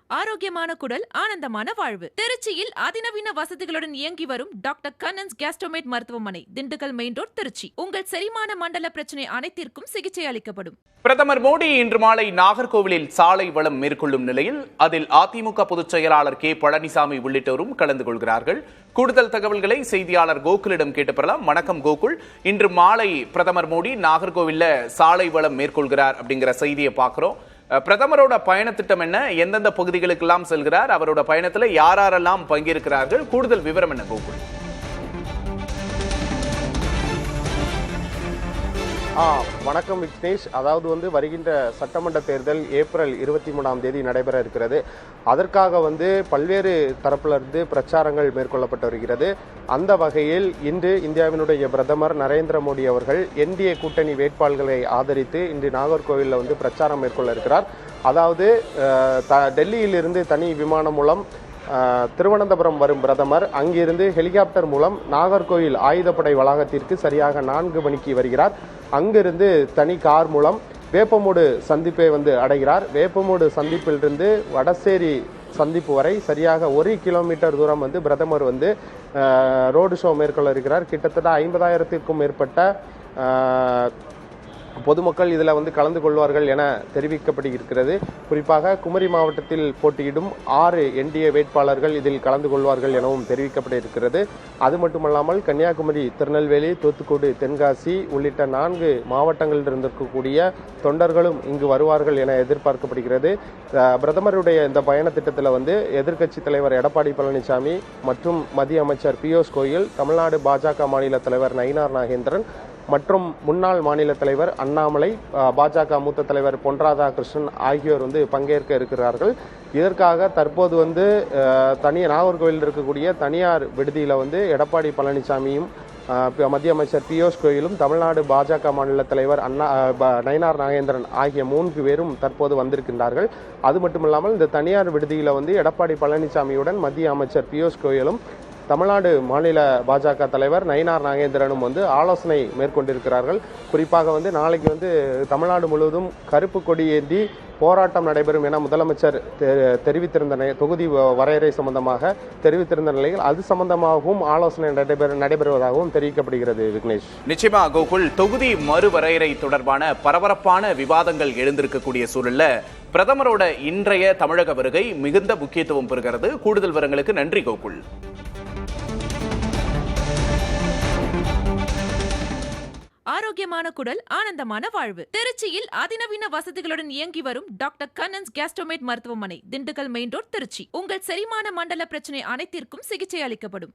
ஆரோக்கியமான குடல், ஆனந்தமான வாழ்வு. திருச்சியில் அதிநவீன வசதிகளுடன் இயங்கி வரும் டாக்டர் கண்ணன்ஸ் கேஸ்ட்ரோமேட் மருத்துவமனை, திண்டுக்கல் மெயின் ரோட், திருச்சி. உங்கள் செரிமான மண்டல பிரச்சனை அனைத்திற்கும் சிகிச்சை அளிக்கப்படும். பிரதமர் மோடி இன்று மாலை நாகர்கோவிலில் சாலை வலம் மேற்கொள்ளும் நிலையில் அதில் அதிமுக பொதுச் செயலாளர் கே பழனிசாமி உள்ளிட்டோரும் கலந்து கொள்கிறார்கள். கூடுதல் தகவல்களை செய்தியாளர் கோகுலிடம் கேட்டு பெறலாம். வணக்கம் கோகுல். இன்று மாலை பிரதமர் மோடி நாகர்கோவில்ல சாலை வலம் மேற்கொள்கிறார் அப்படிங்கிற செய்தியை பார்க்கிறோம். பிரதமரோட பயண திட்டம் என்ன, எந்தெந்த பகுதிகளுக்கெல்லாம் செல்கிறார், அவரோட பயணத்துல யாரெல்லாம் பங்கேற்கிறார்கள், கூடுதல் விவரம் என்ன கோகுல்? வணக்கம் விக்னேஷ். அதாவது வருகின்ற சட்டமன்ற தேர்தல் ஏப்ரல் 23ஆம் தேதி நடைபெற இருக்கிறது. அதற்காக பல்வேறு தரப்பிலிருந்து பிரச்சாரங்கள் மேற்கொள்ளப்பட்டு வருகிறது. அந்த வகையில் இன்று இந்தியாவினுடைய பிரதமர் நரேந்திர மோடி அவர்கள் என்டிஏ கூட்டணி வேட்பாளர்களை ஆதரித்து இன்று நாகர்கோவிலில் பிரச்சாரம் மேற்கொள்ள இருக்கிறார். அதாவது டெல்லியிலிருந்து தனி விமானம் மூலம் திருவனந்தபுரம் வரும் பிரதமர் அங்கிருந்து ஹெலிகாப்டர் மூலம் நாகர்கோவில் ஆயுதப்படை வளாகத்திற்கு சரியாக 4 மணிக்கு வருகிறார். அங்கிருந்து தனி கார் மூலம் வேப்பமூடு சந்திப்பை அடைகிறார். வேப்பமூடு சந்திப்பிலிருந்து வடசேரி சந்திப்பு வரை சரியாக 1 கிலோமீட்டர் தூரம் பிரதமர் ரோடு ஷோ மேற்கொள்ள இருக்கிறார். கிட்டத்தட்ட 50,000க்கும் மேற்பட்ட பொதுமக்கள் இதில் கலந்து கொள்வார்கள் என தெரிவிக்கப்பட்டிருக்கிறது. குறிப்பாக குமரி மாவட்டத்தில் போட்டியிடும் 6 என்டிஏ வேட்பாளர்கள் இதில் கலந்து கொள்வார்கள் எனவும் தெரிவிக்கப்பட்டிருக்கிறது. அது மட்டுமல்லாமல் கன்னியாகுமரி, திருநெல்வேலி, தூத்துக்குடி, தென்காசி உள்ளிட்ட 4 மாவட்டங்களில் இருந்திருக்கக்கூடிய தொண்டர்களும் இங்கு வருவார்கள் என எதிர்பார்க்கப்படுகிறது. பிரதமருடைய இந்த பயண திட்டத்தில் எதிர்க்கட்சி தலைவர் எடப்பாடி பழனிசாமி மற்றும் மத்திய அமைச்சர் பியூஷ் கோயல், தமிழ்நாடு பாஜக மாநில தலைவர் நயினார் நாகேந்திரன் மற்றும் முன்னாள் மாநில தலைவர் அண்ணாமலை, பாஜக மூத்த தலைவர் பொன் ராதாகிருஷ்ணன் ஆகியோர் பங்கேற்க இருக்கிறார்கள். இதற்காக தற்போது நாகர்கோவிலில் இருக்கக்கூடிய தனியார் விடுதியில் எடப்பாடி பழனிசாமியும் மத்திய அமைச்சர் பியூஷ் கோயலும் தமிழ்நாடு பாஜக மாநில தலைவர் நயினார் நாகேந்திரன் ஆகிய 3 பேரும் தற்போது வந்திருக்கின்றார்கள். அது மட்டுமில்லாமல் இந்த தனியார் விடுதியில் எடப்பாடி பழனிசாமியுடன் மத்திய அமைச்சர் பியூஷ் கோயலும் தமிழ்நாடு மாநில பாஜக தலைவர் நயினார் நாகேந்திரனும் ஆலோசனை மேற்கொண்டிருக்கிறார்கள். குறிப்பாக நாளைக்கு தமிழ்நாடு முழுவதும் கருப்பு கொடி ஏந்தி போராட்டம் நடைபெறும் என முதலமைச்சர் தெரிவித்திருந்த தொகுதி வரையறை சம்பந்தமாக தெரிவித்திருந்த நிலையில் அது சம்பந்தமாகவும் ஆலோசனை நடைபெறுவதாகவும் தெரிவிக்கப்படுகிறது. விக்னேஷ், நிச்சயமா கோகுல், தொகுதி மறுவரையறை தொடர்பான பரபரப்பான விவாதங்கள் எழுந்திருக்கக்கூடிய சூழல்ல பிரதமரோட இன்றைய தமிழக வருகை மிகுந்த முக்கியத்துவம் பெறுகிறது. கூடுதல் விவரங்களுக்கு நன்றி கோகுல். ஆரோக்கியமான குடல், ஆனந்தமான வாழ்வு. திருச்சியில் அதிநவீன வசதிகளுடன் இயங்கி வரும் டாக்டர் கண்ணன்ஸ் கேஸ்ட்ரோமேட் மருத்துவமனை, திண்டுக்கல் மெயின் ரோட், திருச்சி. உங்கள் செரிமான மண்டல பிரச்சனை அனைத்திற்கும் சிகிச்சை அளிக்கப்படும்.